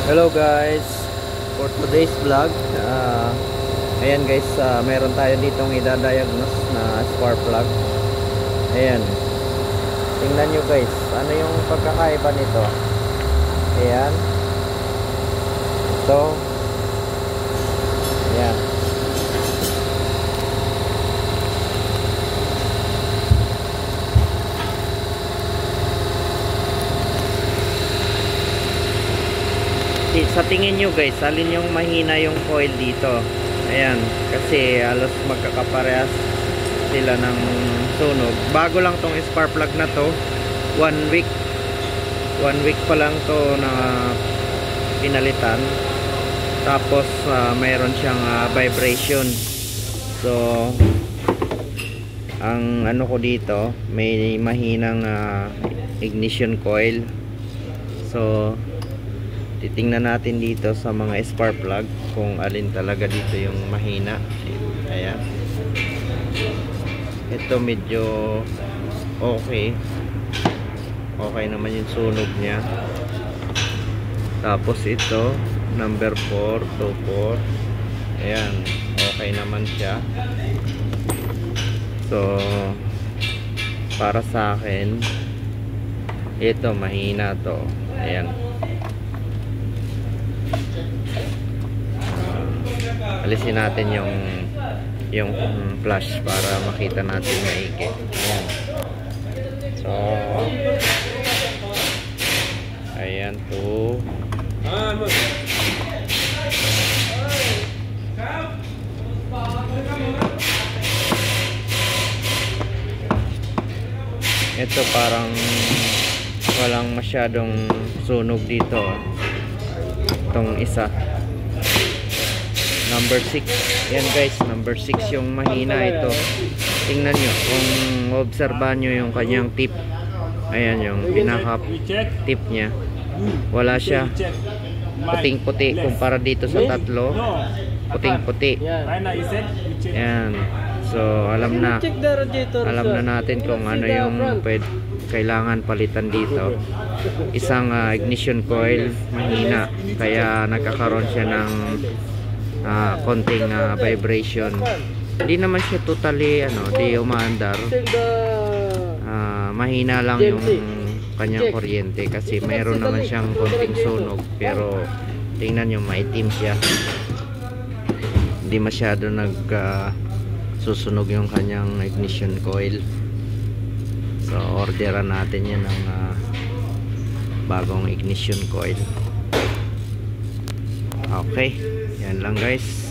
Hello guys, for today's vlog ayan guys, meron tayo ditong idadiagnose na spark plug. Ayan, tingnan nyo guys, ano yung pagkakaiba nito. Ayan, ito, ayan. Sa tingin nyo guys, alin yung mahina yung coil dito? Ayan, kasi halos magkakaparehas sila ng sunog. Bago lang tong spark plug na to, 1 week pa lang to na pinalitan. Tapos mayroon siyang vibration. So ang ano ko dito, may mahinang ignition coil. So titingnan natin dito sa mga spark plug kung alin talaga dito yung mahina. Ayan, ito medyo okay naman yung sunog niya. Tapos ito number 424, ayan, okay naman siya. So para sa akin ito mahina to. Ayan, alisin natin yung flash para makita natin maigi. Ayan. So ayan to. Ito parang walang masyadong sunog dito. Itong isa number 6. Yan guys, number 6 yung mahina ito. Tingnan nyo, kung obserbahan nyo yung kanyang tip. Ayan yung pinaka tip nya. Wala siya. Puting puti kumpara dito sa tatlo. Puting puti. Ayan. So alam na natin kung ano yung kailangan palitan dito. Isang ignition coil mahina, kaya nagkakaroon siya ng konting vibration. Hindi naman siya totally di umaandar. Mahina lang yung kanyang kuryente kasi mayroon naman siyang konting sunog, pero tingnan nyo, maitim siya. Hindi masyado susunog yung kanyang ignition coil. So orderan natin yan ng bagong ignition coil. Okay, yan lang guys.